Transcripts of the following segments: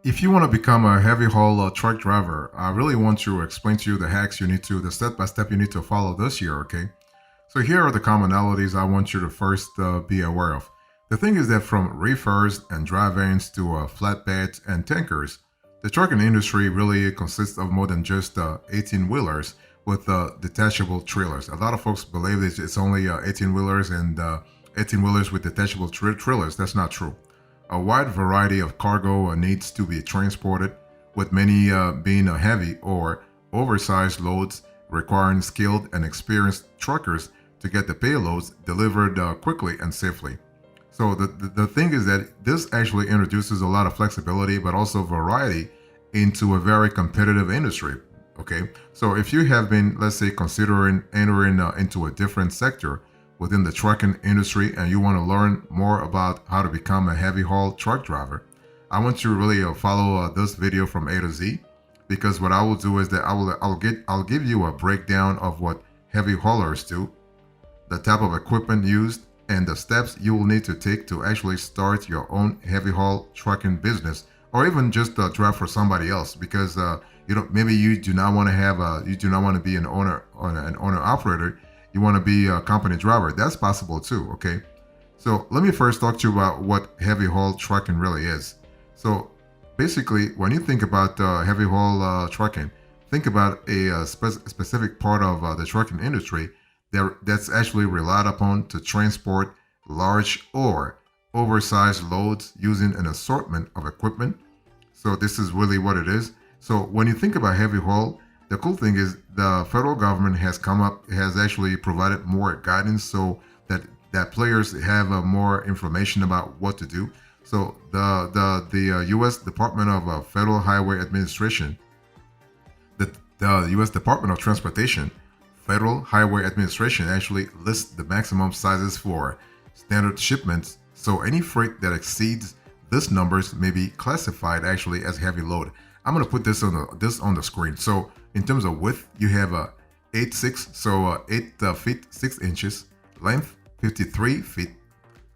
If you want to become a heavy haul truck driver, I really want to explain to you the hacks you need to, the step by step you need to follow this year, okay? So here are the commonalities I want you to first be aware of. The thing is that from reefers and dry vans to flatbeds and tankers, the trucking industry really consists of more than just 18 wheelers with detachable trailers. A lot of folks believe it's only 18 wheelers and 18 wheelers with detachable trailers. That's not true. A wide variety of cargo needs to be transported, with many being heavy or oversized loads requiring skilled and experienced truckers to get the payloads delivered quickly and safely. So the thing is that this actually introduces a lot of flexibility, but also variety into a very competitive industry. Okay, so if you have been, let's say, considering entering into a different sector within the trucking industry and you want to learn more about how to become a heavy haul truck driver, I want you to really follow this video from A to Z, because what I will do is that I'll give you a breakdown of what heavy haulers do, the type of equipment used, and the steps you will need to take to actually start your own heavy haul trucking business, or even just drive for somebody else. Because maybe you do not want to you do not want to be an owner operator. You want to be a company driver. That's possible too. Okay, so let me first talk to you about what heavy haul trucking really is. So basically, when you think about heavy haul trucking, think about a specific part of the trucking industry that's actually relied upon to transport large or oversized loads using an assortment of equipment. So this is really what it is. So when you think about heavy haul, the cool thing is the federal government has actually provided more guidance so that players have more information about what to do. So the U.S. Department of Federal Highway Administration, the U.S. Department of Transportation, Federal Highway Administration actually lists the maximum sizes for standard shipments. So any freight that exceeds these numbers may be classified actually as heavy load. I'm going to put this on the screen. So in terms of width, you have a 8'6", so 8 feet 6 inches, length 53 feet,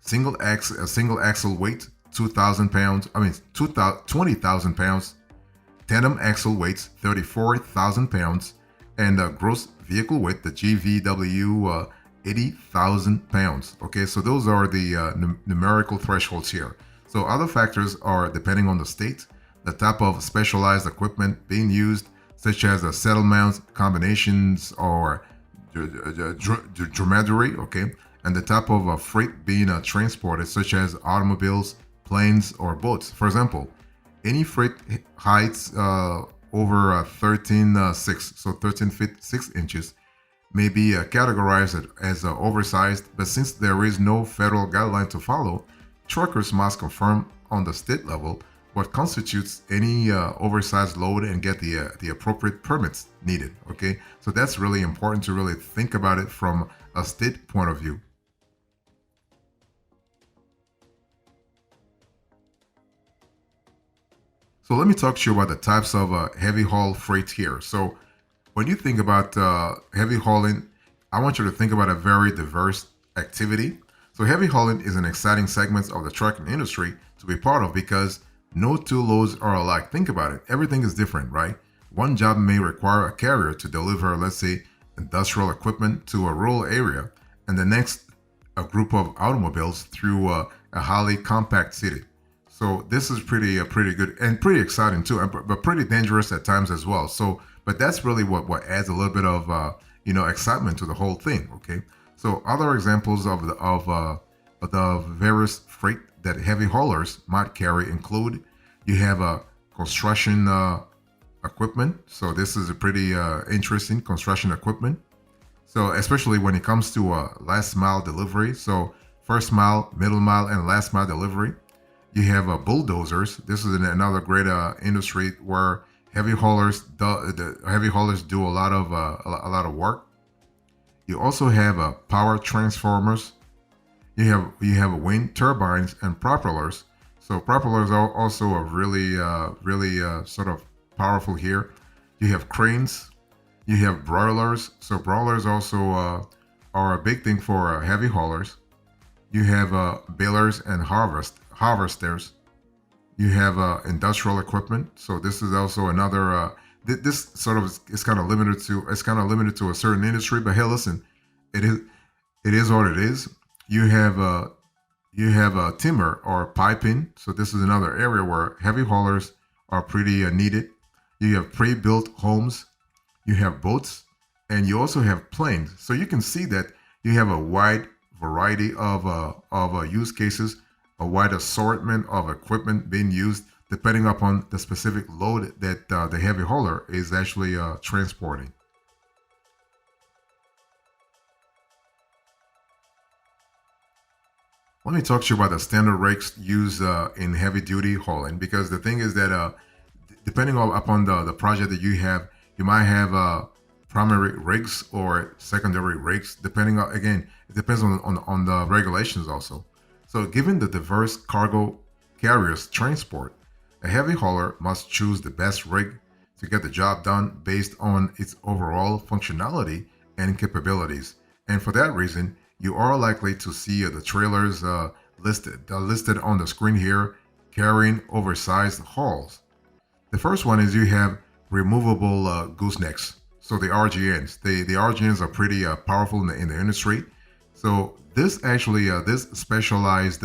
single axle weight 2,000 pounds. I mean 20,000 pounds. Tandem axle weights 34,000 pounds, and gross vehicle weight, the GVW, 80,000 pounds. Okay, so those are the numerical thresholds here. So other factors are depending on the state, the type of specialized equipment being used, such as saddle mounts, combinations, or dromedary, okay, and the type of freight being transported, such as automobiles, planes, or boats. For example, any freight heights over 13.6, so 13 feet 6 inches, may be categorized as oversized, but since there is no federal guideline to follow, truckers must confirm on the state level what constitutes any oversized load and get the appropriate permits needed. Okay, so that's really important to really think about it from a state point of view. So let me talk to you about the types of heavy haul freight here. So when you think about heavy hauling, I want you to think about a very diverse activity. So heavy hauling is an exciting segment of the trucking industry to be part of because no two loads are alike. Think about it. Everything is different, right? One job may require a carrier to deliver, let's say, industrial equipment to a rural area, and the next, a group of automobiles through a highly compact city. So this is pretty good and pretty exciting too, but pretty dangerous at times as well. So, but that's really what adds a little bit of excitement to the whole thing. Okay, so other examples of the various freight that heavy haulers might carry include, you have a construction equipment. So this is a pretty interesting construction equipment. So especially when it comes to last mile delivery, so first mile, middle mile, and last mile delivery. You have bulldozers. This is another great industry where the heavy haulers do a lot of work. You also have power transformers. You have wind turbines and propellers. So propellers are also a really sort of powerful here. You have cranes. You have broilers. So broilers also are a big thing for heavy haulers. You have balers and harvesters. You have industrial equipment. So this is also another. This sort of is kind of limited to. It's kind of limited to a certain industry. But hey, listen, it is it is what it is. You have timber or piping. So this is another area where heavy haulers are pretty needed. You have pre-built homes. You have boats, and you also have planes. So you can see that you have a wide variety of use cases, a wide assortment of equipment being used depending upon the specific load that the heavy hauler is actually transporting. Let me talk to you about the standard rigs used in heavy duty hauling, because the thing is that depending upon the project that you have, you might have primary rigs or secondary rigs. Depending on, again, it depends on the regulations also. So, given the diverse cargo carriers transport, a heavy hauler must choose the best rig to get the job done based on its overall functionality and capabilities. And for that reason, you are likely to see the trailers listed on the screen here carrying oversized hauls. The first one is you have removable goosenecks. So the RGNs, the RGNs are pretty powerful in the industry. So this specialized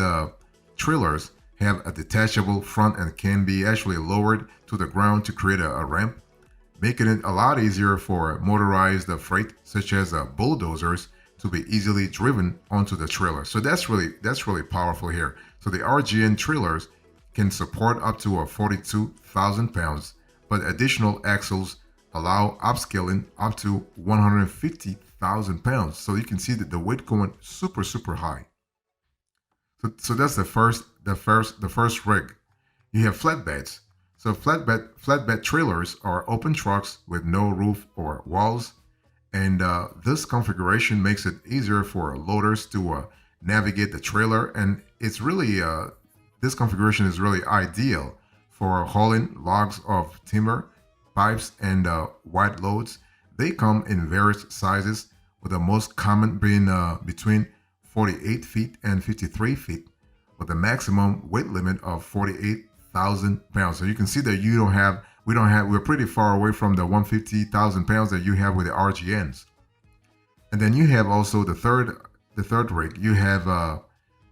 trailers have a detachable front and can be actually lowered to the ground to create a ramp, making it a lot easier for motorized freight such as bulldozers to be easily driven onto the trailer. So that's really powerful here. So the RGN trailers can support up to 42,000 pounds, but additional axles allow upscaling up to 150,000 pounds. So you can see that the weight going super high. So that's the first rig. You have flatbeds. So flatbed trailers are open trucks with no roof or walls, and this configuration makes it easier for loaders to navigate the trailer. And it's really this configuration is really ideal for hauling logs of timber, pipes, and wide loads. They come in various sizes, with the most common being between 48 feet and 53 feet, with a maximum weight limit of 48,000 pounds. So you can see that we're pretty far away from the 150,000 pounds that you have with the RGNs. And then you have also the third rig. You have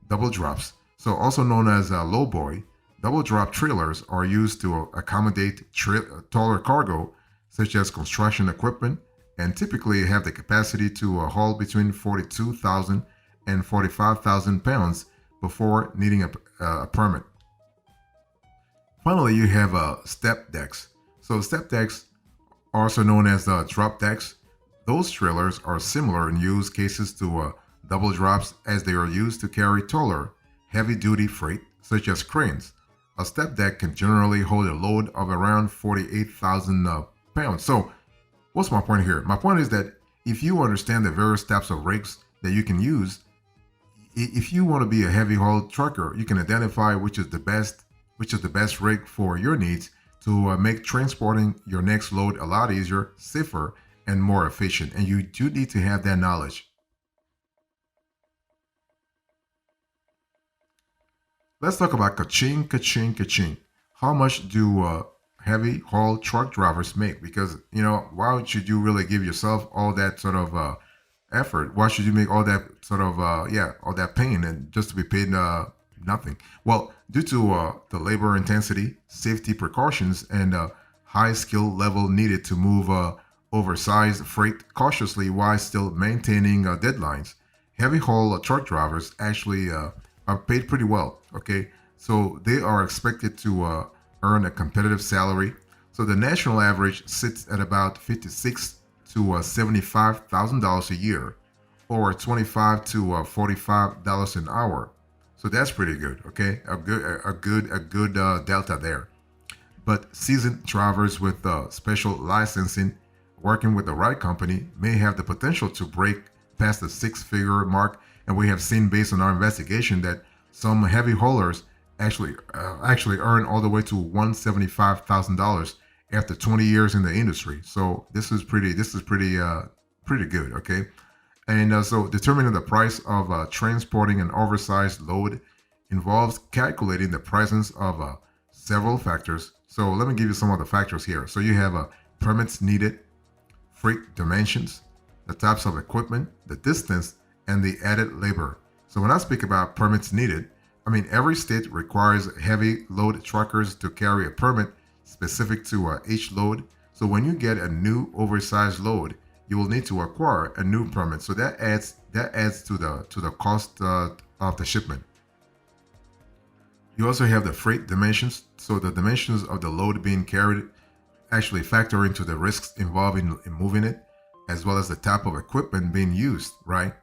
double drops. So also known as low boy, double drop trailers are used to accommodate taller cargo, such as construction equipment, and typically have the capacity to haul between 42,000 and 45,000 pounds before needing a permit. Finally, you have step decks. So step decks, also known as drop decks, those trailers are similar in use cases to double drops, as they are used to carry taller, heavy-duty freight, such as cranes. A step deck can generally hold a load of around 48,000 pounds. So what's my point here? My point is that if you understand the various types of rigs that you can use, if you want to be a heavy haul trucker, you can identify which is the best rig for your needs to make transporting your next load a lot easier, safer, and more efficient. And you do need to have that knowledge. Let's talk about ka-ching, ka-ching, ka-ching. How much do heavy haul truck drivers make? Because, why should you really give yourself all that sort of effort? Why should you make all that sort of, all that pain and just to be paid nothing? Well, due to the labor intensity, safety precautions, and high skill level needed to move oversized freight cautiously while still maintaining deadlines, heavy haul truck drivers actually are paid pretty well. Okay, so they are expected to earn a competitive salary. So the national average sits at about 56 to $75,000 a year, or 25 to $45 an hour. So that's pretty good. Okay, a good delta there. But seasoned drivers with special licensing, working with the right company, may have the potential to break past the six-figure mark. And we have seen, based on our investigation, that some heavy haulers actually earn all the way to $175,000 after 20 years in the industry. So this is pretty good. Okay, and so determining the price of transporting an oversized load involves calculating the presence of several factors. So let me give you some of the factors here. So you have permits needed, freight dimensions, the types of equipment, the distance, and the added labor. So when I speak about permits needed, I mean every state requires heavy load truckers to carry a permit specific to each load. So when you get a new oversized load, you will need to acquire a new permit. So that adds to the cost of the shipment. You also have the freight dimensions. So the dimensions of the load being carried actually factor into the risks involved in moving it, as well as the type of equipment being used, right?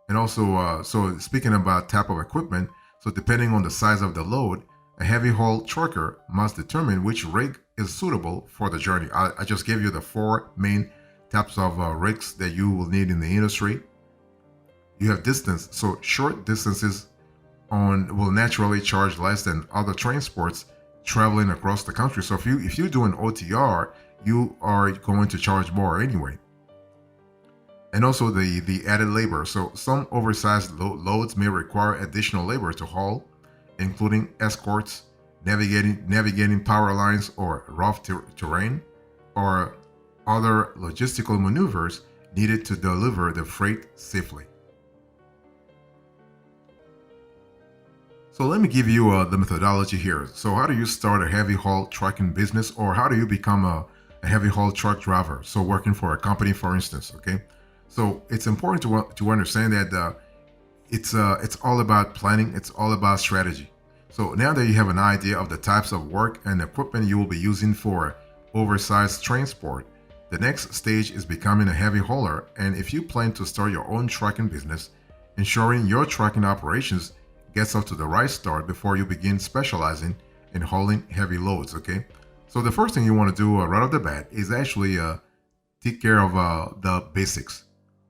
And also, so speaking about type of equipment, so depending on the size of the load, a heavy haul trucker must determine which rig is suitable for the journey. I just gave you the four main types of rigs that you will need in the industry. You have distance, so short distances on will naturally charge less than other transports traveling across the country. So if you do an OTR, you are going to charge more anyway. And also the added labor. So some oversized loads may require additional labor to haul, including escorts, navigating power lines or rough terrain, or other logistical maneuvers needed to deliver the freight safely. So let me give you the methodology here. So how do you start a heavy haul trucking business, or how do you become a heavy haul truck driver? So working for a company, for instance, okay? So it's important to understand that it's all about planning. It's all about strategy. So now that you have an idea of the types of work and equipment you will be using for oversized transport, the next stage is becoming a heavy hauler. And if you plan to start your own trucking business, ensuring your trucking operations gets off to the right start before you begin specializing in hauling heavy loads, okay? So the first thing you want to do right off the bat is actually take care of the basics.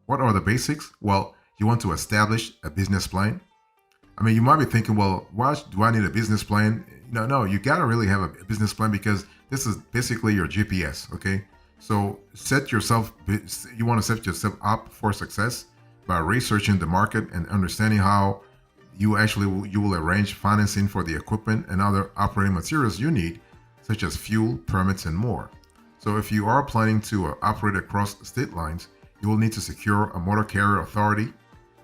What are the basics? Well, you want to establish a business plan. I mean, you might be thinking, well, why do I need a business plan? No, you gotta really have a business plan, because this is basically your GPS, okay? So you want to set yourself up for success by researching the market and understanding how you will arrange financing for the equipment and other operating materials you need, such as fuel, permits, and more. So if you are planning to operate across state lines, you will need to secure a motor carrier authority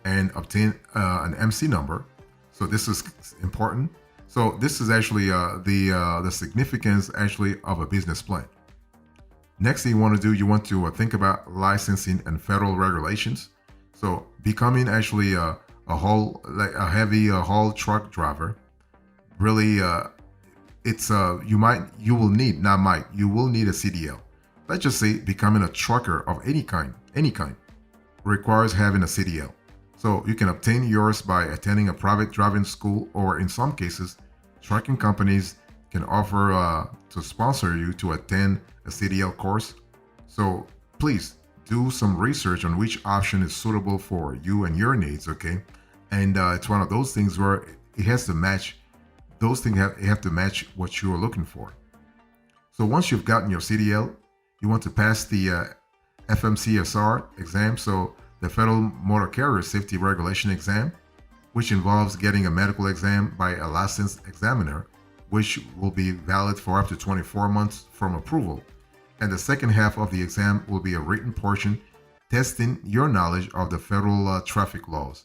and obtain an MC number. So this is important. So this is actually the significance actually of a business plan. Next thing you want to think about licensing and federal regulations. So becoming actually a heavy haul truck driver, really you will need a CDL. Let's just say becoming a trucker of any kind requires having a CDL. So you can obtain yours by attending a private driving school, or in some cases, trucking companies can offer to sponsor you to attend a CDL course. So please do some research on which option is suitable for you and your needs, okay? And it's one of those things where it has to match. Those things have to match what you are looking for. So once you've gotten your CDL, you want to pass the FMCSR exam, so the Federal Motor Carrier Safety Regulation exam, which involves getting a medical exam by a licensed examiner, which will be valid for up to 24 months from approval. And the second half of the exam will be a written portion testing your knowledge of the federal traffic laws.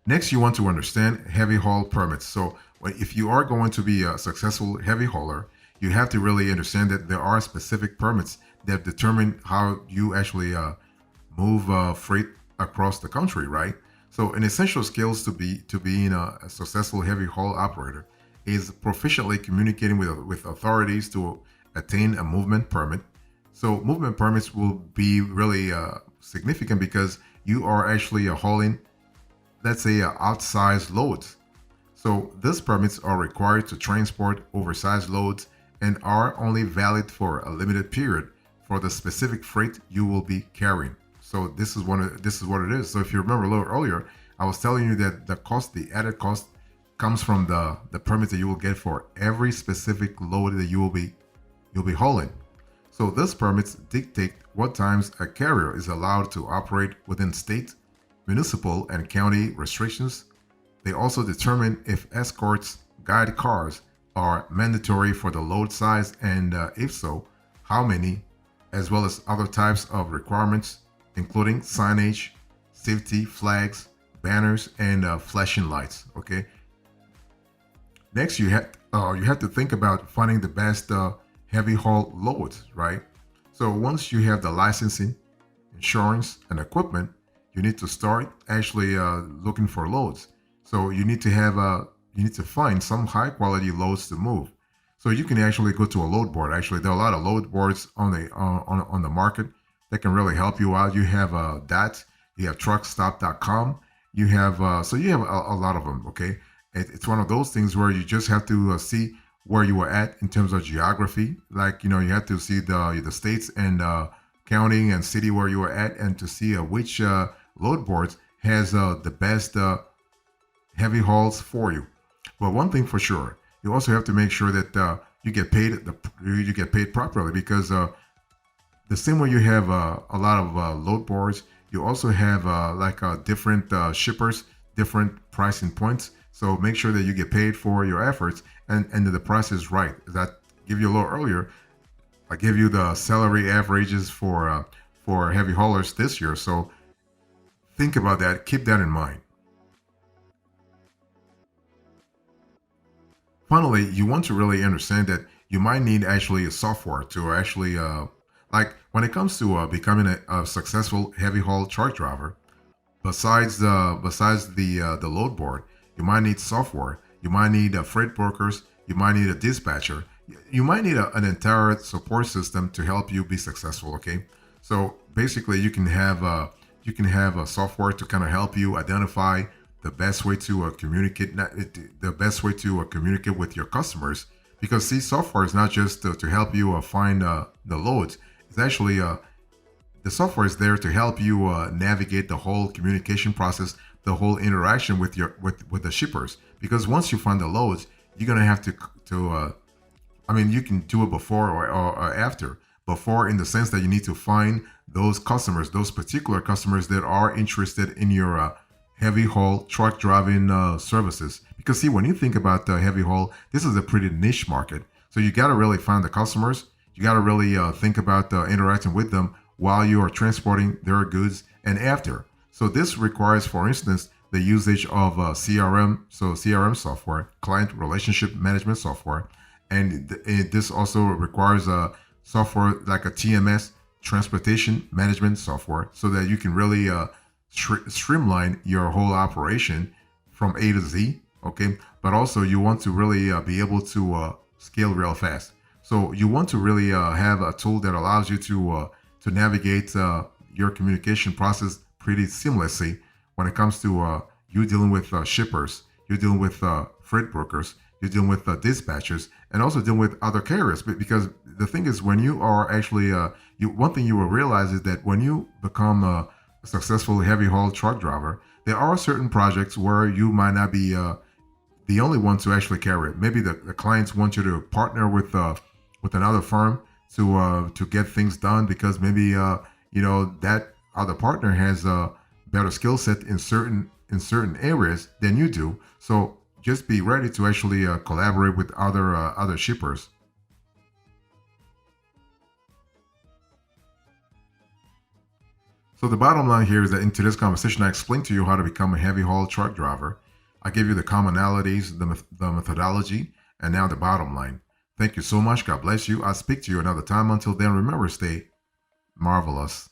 Next, you want to understand heavy haul permits. So if you are going to be a successful heavy hauler, you have to really understand that there are specific permits that determine how you actually move freight across the country, right? So an essential skills to being a successful heavy haul operator is proficiently communicating with authorities to attain a movement permit. So movement permits will be really significant because you are actually hauling, let's say, outsized loads. So these permits are required to transport oversized loads and are only valid for a limited period for the specific freight you will be carrying. So this is what it is. So if you remember a little earlier, I was telling you that the added cost comes from the permit that you will get for every specific load that you'll be hauling. So these permits dictate what times a carrier is allowed to operate within state municipal and county restrictions. They also determine if escorts guide cars are mandatory for the load size and if so, how many, as well as other types of requirements, including signage, safety flags, banners, and flashing lights. Okay. Next, you have to think about finding the best heavy haul loads, right? So once you have the licensing, insurance, and equipment, you need to start actually looking for loads. So you need to find some high quality loads to move. So you can actually go to a load board. Actually, there are a lot of load boards on the market that can really help you out. You have that. You have truckstop.com. You have you have a lot of them. Okay, it's one of those things where you just have to see where you are at in terms of geography. Like you have to see the states and county and city where you are at, and to see which load boards has the best heavy hauls for you. But one thing for sure, you also have to make sure that you get paid properly, because the same way you have a lot of load boards, you also have different shippers, different pricing points. So make sure that you get paid for your efforts, and that the price is right. As I give you a little earlier, I give you the salary averages for heavy haulers this year. So think about that. Keep that in mind. Finally, you want to really understand that you might need actually a software to actually like when it comes to becoming a successful heavy haul truck driver. Besides the load board, you might need software. You might need freight brokers. You might need a dispatcher. You might need an entire support system to help you be successful. Okay, so basically, you can have a software to kind of help you identify the best way to communicate, the best way to communicate with your customers. Because see, software is not just to help you find the loads. It's actually the software is there to help you navigate the whole communication process, the whole interaction with with the shippers. Because once you find the loads, you're gonna have to I mean, you can do it before or after. Before, in the sense that you need to find those customers, those particular customers that are interested in your heavy haul truck driving services. Because see, when you think about heavy haul, this is a pretty niche market. So you got to really find the customers. You got to really think about interacting with them while you are transporting their goods and after. So this requires, for instance, the usage of CRM, so CRM software, client relationship management software, and this also requires a software like a TMS, transportation management software, so that you can really streamline your whole operation from A to Z. Okay, but also you want to really be able to scale real fast. So you want to really have a tool that allows you to navigate your communication process pretty seamlessly when it comes to you dealing with shippers, you're dealing with freight brokers, you're dealing with dispatchers, and also dealing with other carriers. Because the thing is, when you are actually, one thing you will realize is that when you become a successful heavy haul truck driver, there are certain projects where you might not be the only one to actually carry it. Maybe the clients want you to partner with another firm to get things done, because maybe that other partner has a better skill set in certain areas than you do. So just be ready to actually collaborate with other shippers. So the bottom line here is that in today's conversation, I explained to you how to become a heavy haul truck driver. I gave you the commonalities, the methodology, and now the bottom line. Thank you so much. God bless you. I'll speak to you another time. Until then, remember, stay marvelous.